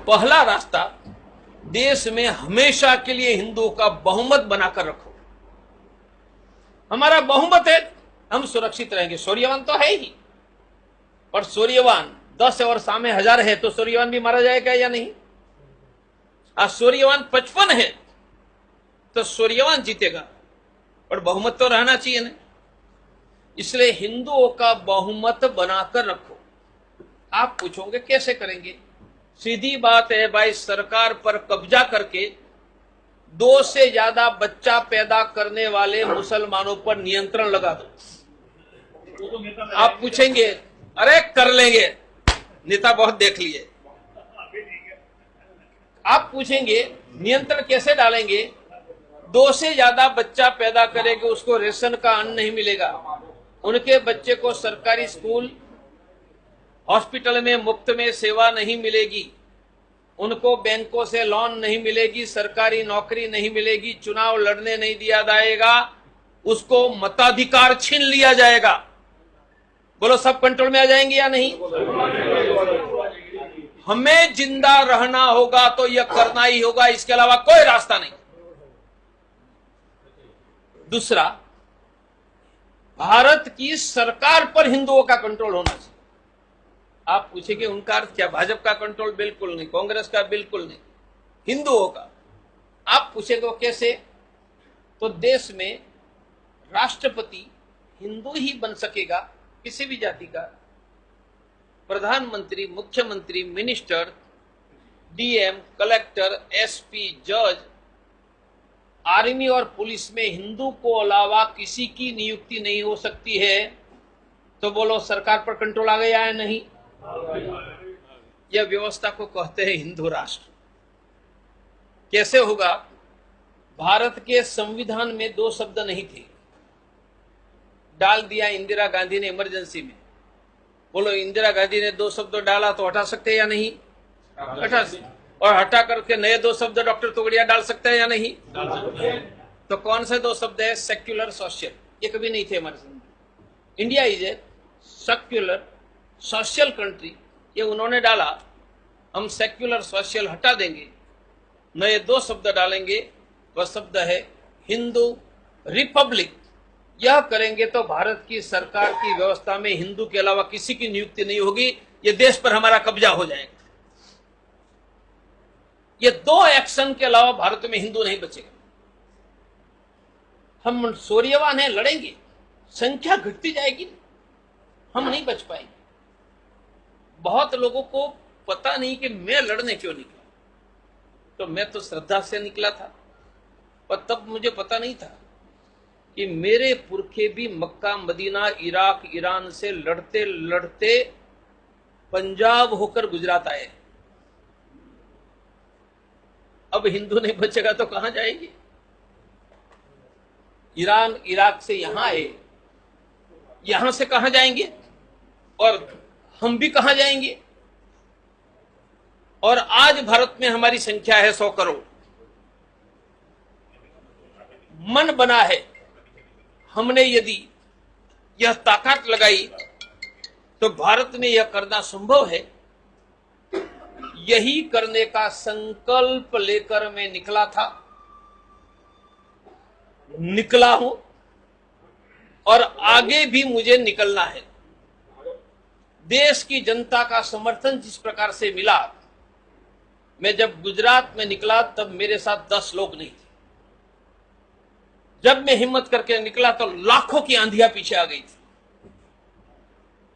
पहला रास्ता, देश में हमेशा के लिए हिंदुओं का बहुमत बनाकर रखो। हमारा बहुमत है, हम सुरक्षित रहेंगे। सूर्यवान तो है ही, पर सूर्यवान 10 और सामने 1000 है तो सूर्यवान भी मारा जाएगा या नहीं? आज सूर्यवान 55 है तो सूर्यवान जीतेगा, पर बहुमत तो रहना चाहिए ना। इसलिए हिंदुओं का बहुमत बनाकर रखो। आप पूछोगे कैसे करेंगे? सीधी बात है भाई, सरकार पर कब्जा करके 2 से ज्यादा बच्चा पैदा करने वाले मुसलमानों पर नियंत्रण लगा दो। आप पूछेंगे अरे कर लेंगे, नेता बहुत देख लिए। आप पूछेंगे नियंत्रण कैसे डालेंगे? 2 से ज्यादा बच्चा पैदा करेंगे, उसको रेशन का अन्न नहीं मिलेगा, उनके बच्चे को सरकारी स्कूल हॉस्पिटल में मुफ्त में सेवा नहीं मिलेगी, उनको बैंकों से लोन नहीं मिलेगी, सरकारी नौकरी नहीं मिलेगी, चुनाव लड़ने नहीं दिया जाएगा, उसको मताधिकार छीन लिया जाएगा। बोलो सब कंट्रोल में आ जाएंगे या नहीं? हमें जिंदा रहना होगा तो यह करना ही होगा, इसके अलावा कोई रास्ता नहीं। दूसरा, भारत की सरकार पर हिंदुओं का कंट्रोल होना चाहिए। आप पूछेंगे उनका अर्थ क्या? भाजपा का कंट्रोल बिल्कुल नहीं, कांग्रेस का बिल्कुल नहीं, हिंदुओं का। आप पूछेंगे वो कैसे? तो देश में राष्ट्रपति हिंदू ही बन सकेगा, किसी भी जाति का। प्रधानमंत्री, मुख्यमंत्री, मिनिस्टर, डीएम, कलेक्टर, एसपी, जज, आर्मी और पुलिस में हिंदू को अलावा किसी की नियुक्ति नहीं हो सकती है। तो बोलो सरकार पर कंट्रोल आ गया है? नहीं। यह व्यवस्था को कहते हैं हिंदू राष्ट्र। कैसे होगा? भारत के संविधान में 2 शब्द नहीं थे, डाल दिया इंदिरा गांधी ने इमरजेंसी में। बोलो इंदिरा गांधी ने 2 शब्द डाला तो हटा सकते हैं या नहीं? हटा सकते। और हटा करके नए 2 शब्द डॉक्टर तोगड़िया डाल सकते हैं या नहीं? तो कौन से 2 शब्द है? Secular, social. ये कभी नहीं थे हमारे सामने। India is a secular social country, ये उन्होंने डाला। हम सेक्युलर सोशल हटा देंगे, नए 2 शब्द डालेंगे। वह शब्द है हिंदू रिपब्लिक। यह करेंगे तो भारत की सरकार की व्यवस्था में हिंदू के अलावा किसी की नियुक्ति नहीं होगी, ये देश पर हमारा कब्जा हो जाएगा। ये 2 एक्शन के अलावा भारत में हिंदू नहीं बचेगा। हम सूर्यवान हैं, लड़ेंगे, संख्या घटती जाएगी, हम नहीं बच पाएंगे। बहुत लोगों को पता नहीं कि मैं लड़ने क्यों निकला। तो मैं तो श्रद्धा से निकला था, पर तब मुझे पता नहीं था कि मेरे पुरखे भी मक्का, मदीना, इराक, ईरान से लड़ते लड़ते पंजाब होकर गुजरात आए। अब हिंदू नहीं बचेगा तो कहां जाएंगे? ईरान, इराक से यहां आए, यहां से कहां जाएंगे? और हम भी कहां जाएंगे? और आज भारत में हमारी संख्या है 100 करोड़। मन बना है, हमने यदि यह ताकत लगाई तो भारत में यह करना संभव है। यही करने का संकल्प लेकर मैं निकला था, निकला हूं और आगे भी मुझे निकलना है। देश की जनता का समर्थन जिस प्रकार से मिला, मैं जब गुजरात में निकला तब मेरे साथ 10 लोग नहीं थे। जब मैं हिम्मत करके निकला तो लाखों की आंधियां पीछे आ गई थी।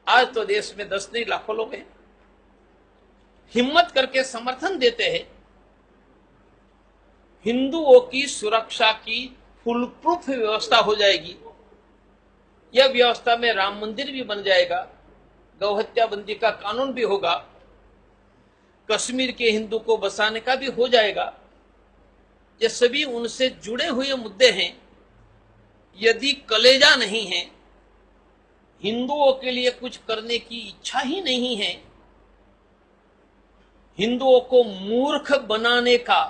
आज तो देश में 10 नहीं, लाखों लोग हैं, हिम्मत करके समर्थन देते हैं। हिंदुओं की सुरक्षा की फुल प्रूफ व्यवस्था हो जाएगी। यह व्यवस्था में राम मंदिर भी बन जाएगा, गौहत्या बंदी का कानून भी होगा, कश्मीर के हिंदू को बसाने का भी हो जाएगा। ये सभी उनसे जुड़े हुए मुद्दे हैं। यदि कलेजा नहीं है, हिंदुओं के लिए कुछ करने की इच्छा ही नहीं है, हिंदुओं को मूर्ख बनाने का,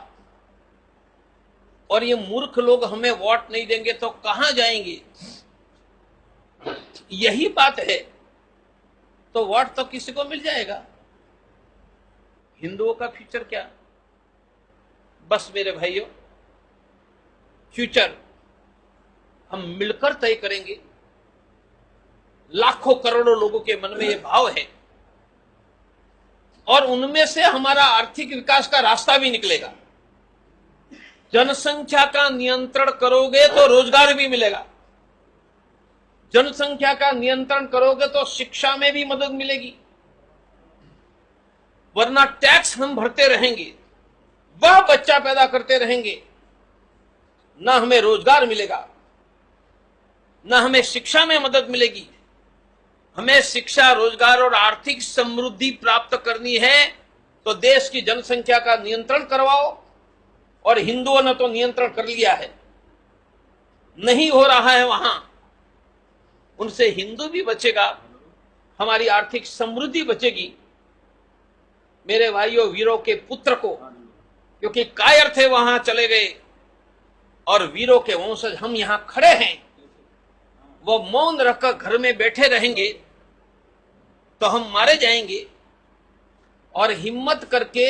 और ये मूर्ख लोग हमें वोट नहीं देंगे तो कहां जाएंगे, यही बात है, तो वोट तो किसी को मिल जाएगा। हिंदुओं का फ्यूचर क्या? बस मेरे भाइयों, फ्यूचर हम मिलकर तय करेंगे। लाखों करोड़ों लोगों के मन में यह भाव है और उनमें से हमारा आर्थिक विकास का रास्ता भी निकलेगा। जनसंख्या का नियंत्रण करोगे तो रोजगार भी मिलेगा, जनसंख्या का नियंत्रण करोगे तो शिक्षा में भी मदद मिलेगी, वरना टैक्स हम भरते रहेंगे, वह बच्चा पैदा करते रहेंगे, ना हमें रोजगार मिलेगा, ना हमें शिक्षा में मदद मिलेगी। हमें शिक्षा, रोजगार और आर्थिक समृद्धि प्राप्त करनी है तो देश की जनसंख्या का नियंत्रण करवाओ। और हिंदुओं ने तो नियंत्रण कर लिया है, नहीं हो रहा है वहां, उनसे हिंदू भी बचेगा, हमारी आर्थिक समृद्धि बचेगी। मेरे भाइयों, वीरों के पुत्र को, क्योंकि कायर थे वहां चले गए, और वीरों के वंशज हम यहां खड़े हैं, वो मौन रखकर घर में बैठे रहेंगे तो हम मारे जाएंगे। और हिम्मत करके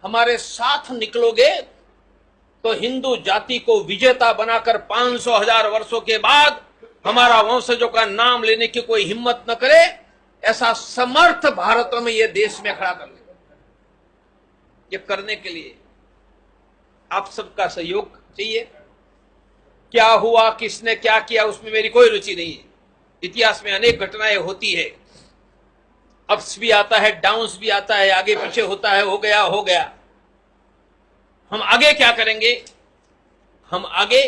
हमारे साथ निकलोगे तो हिंदू जाति को विजेता बनाकर 500,000 वर्षों के बाद हमारा वंशजों का नाम लेने की कोई हिम्मत न करे, ऐसा समर्थ भारत में यह देश में खड़ा कर ले। ये करने के लिए आप सबका सहयोग चाहिए। क्या हुआ, किसने क्या किया, उसमें मेरी कोई रुचि नहीं है। इतिहास में अनेक घटनाएं होती है, अप्स भी आता है, डाउन्स भी आता है, आगे पीछे होता है, हो गया हो गया। हम आगे क्या करेंगे? हम आगे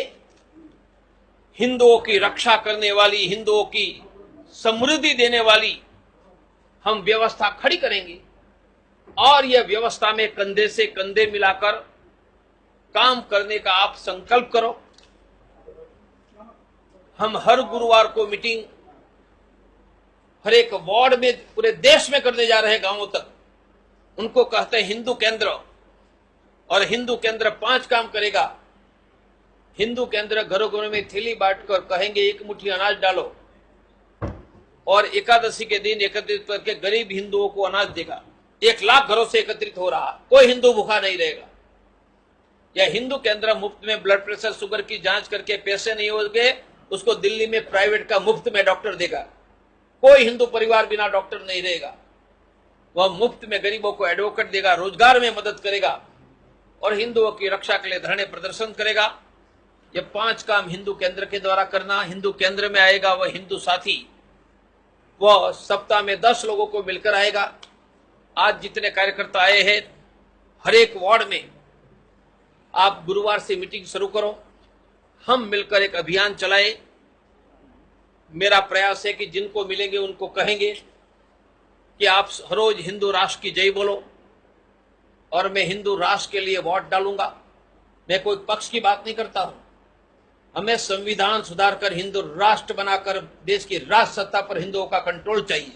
हिंदुओं की रक्षा करने वाली, हिंदुओं की समृद्धि देने वाली हम व्यवस्था खड़ी करेंगे, और यह व्यवस्था में कंधे से कंधे मिलाकर काम करने का आप संकल्प करो। हम हर गुरुवार को मीटिंग हर एक वार्ड में पूरे देश में करने जा रहे हैं, गांवों तक। उनको कहते हैं हिंदू केंद्र, और हिंदू केंद्र 5 काम करेगा। हिंदू केंद्र घरों घरों में थैली बांटकर कहेंगे 1 मुट्ठी अनाज डालो, और एकादशी के दिन एकत्रित करके गरीब हिंदुओं को अनाज देगा। 1 लाख घरों से एकत्रित हो रहा, कोई हिंदू भूखा नहीं रहेगा। या हिंदू केंद्र मुफ्त में ब्लड प्रेशर, शुगर की जांच करके पैसे नहीं होंगे, उसको दिल्ली में प्राइवेट का मुफ्त में डॉक्टर देगा। कोई हिंदू परिवार बिना डॉक्टर नहीं रहेगा। वह मुफ्त में गरीबों को एडवोकेट देगा, रोजगार में मदद करेगा, और हिंदुओं की रक्षा के लिए धरने प्रदर्शन करेगा। ये 5 काम हिंदू केंद्र के द्वारा करना। हिंदू केंद्र में आएगा वह हिंदू साथी, वह सप्ताह में 10 लोगों को मिलकर आएगा। आज जितने कार्यकर्ता आए हैं, हर एक वार्ड में आप गुरुवार से मीटिंग शुरू करो, हम मिलकर एक अभियान चलाए। मेरा प्रयास है कि जिनको मिलेंगे उनको कहेंगे कि आप हर रोज हिंदू राष्ट्र की जय बोलो, और मैं हिंदू राष्ट्र के लिए वोट डालूंगा। मैं कोई पक्ष की बात नहीं करता हूं। हमें संविधान सुधार कर हिंदू राष्ट्र बनाकर देश की राष्ट्र सत्ता पर हिंदुओं का कंट्रोल चाहिए।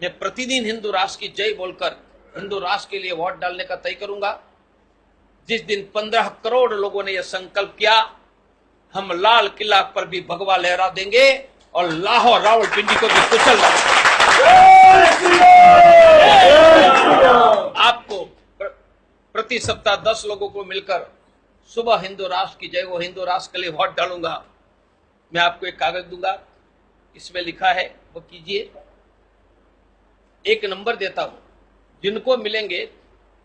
मैं प्रतिदिन हिंदू राष्ट्र की जय बोलकर हिंदू राष्ट्र के लिए वोट डालने का तय करूंगा। जिस दिन 15 करोड़ लोगों ने यह संकल्प किया, हम लाल किला पर भी भगवा लहरा देंगे और लाहौर रावलपिंडी को भी कुचल देंगे। आपको प्रति सप्ताह 10 लोगों को मिलकर सुबह हिंदू राष्ट्र की जय, वो हिंदू राष्ट्र के लिए वोट डालूंगा। मैं आपको एक कागज दूंगा, इसमें लिखा है, वो कीजिए। 1 नंबर देता हूं, जिनको मिलेंगे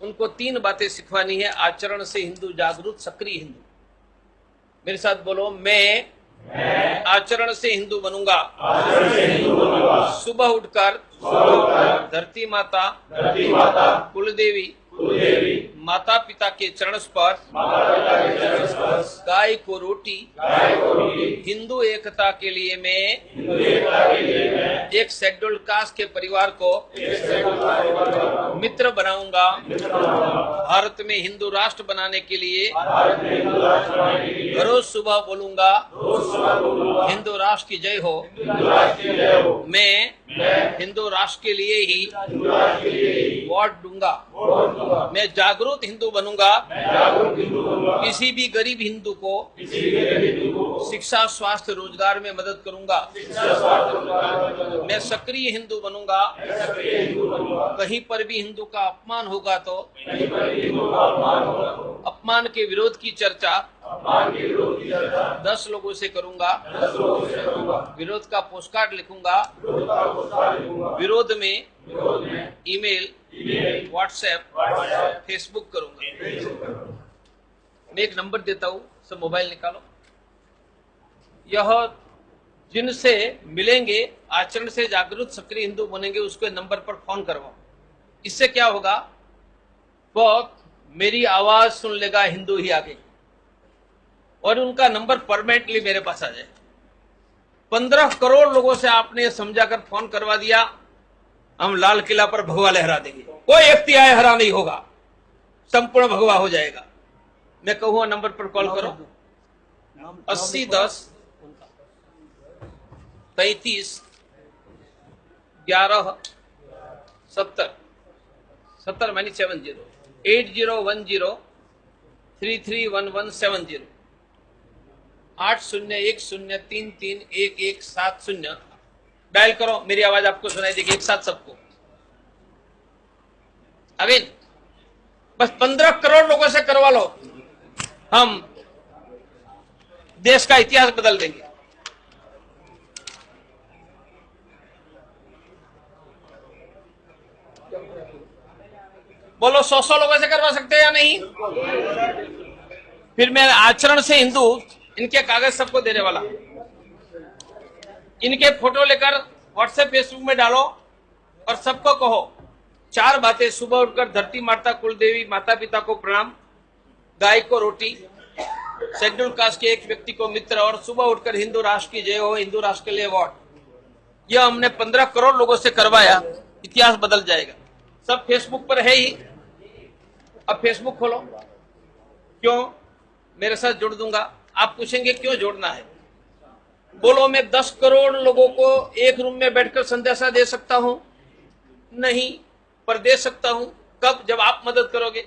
उनको 3 बातें सिखवानी है। आचरण से हिंदू जागरूक, सक्रिय हिंदू। मेरे साथ बोलो, मैं आचरण से हिंदू बनूंगा। सुबह उठकर धरती माता, कुलदेवी, माता पिता के चरण स्पर्श, गाय को रोटी, हिंदू एकता के लिए मैं एक शेड्यूल्ड कास्ट के परिवार को मित्र बनाऊंगा। भारत में हिंदू राष्ट्र बनाने के लिए रोज सुबह बोलूंगा, हिंदू राष्ट्र की जय हो। मैं हिंदू राष्ट्र के लिए ही वोट दूंगा। मैं जागरूक जागरूक हिंदू बनूंगा, किसी भी गरीब हिंदू को शिक्षा, स्वास्थ्य, रोजगार में मदद करूंगा। मैं सक्रिय हिंदू बनूंगा, कहीं पर भी हिंदू का अपमान होगा तो अपमान के विरोध की चर्चा 10 लोगों से करूंगा, विरोध का पोस्टकार्ड लिखूंगा, विरोध में ईमेल, व्हाट्सएप, फेसबुक करूंगा। मैं एक नंबर देता हूं, सब मोबाइल निकालो। यह जिनसे मिलेंगे, आचरण से जागरूक सक्रिय हिंदू बनेंगे, उसके नंबर पर फोन करवाओ। इससे क्या होगा, बहुत मेरी आवाज सुन लेगा हिंदू ही आगे, और उनका नंबर परमानेंटली मेरे पास आ जाए। 15 करोड़ लोगों से आपने समझाकर फोन करवा दिया, हम लाल किला पर भगवा लहरा देंगे। कोई व्यक्ति आए हरा नहीं होगा, संपूर्ण भगवा हो जाएगा। मैं कहूंगा नंबर पर कॉल करो, 80 10 33 11 70 मैंने 70 8010 331170 8010331170 डायल करो। मेरी आवाज आपको सुनाई देगी, एक साथ सबको। अगेन बस 15 करोड़ लोगों से करवा लो, हम देश का इतिहास बदल देंगे। बोलो 100 लोगों से करवा सकते हैं या नहीं? फिर मैं आचरण से हिंदू, इनके कागज सबको देने वाला, इनके फोटो लेकर व्हाट्सएप फेसबुक में डालो और सबको कहो 4 बातें। सुबह उठकर धरती माता कुलदेवी माता पिता को प्रणाम, गाय को रोटी, शेड्यूल कास्ट के एक व्यक्ति को मित्र, और सुबह उठकर हिंदू राष्ट्र की जय हो, हिंदू राष्ट्र के लिए अवार्ड। यह हमने 15 करोड़ लोगों से करवाया, इतिहास बदल जाएगा। सब फेसबुक पर है ही, अब फेसबुक खोलो। क्यों? मेरे साथ जोड़ दूंगा। आप पूछेंगे क्यों जोड़ना है? बोलो मैं 10 करोड़ लोगों को एक रूम में बैठकर संदेशा दे सकता हूं? नहीं, पर दे सकता हूं। कब? जब आप मदद करोगे।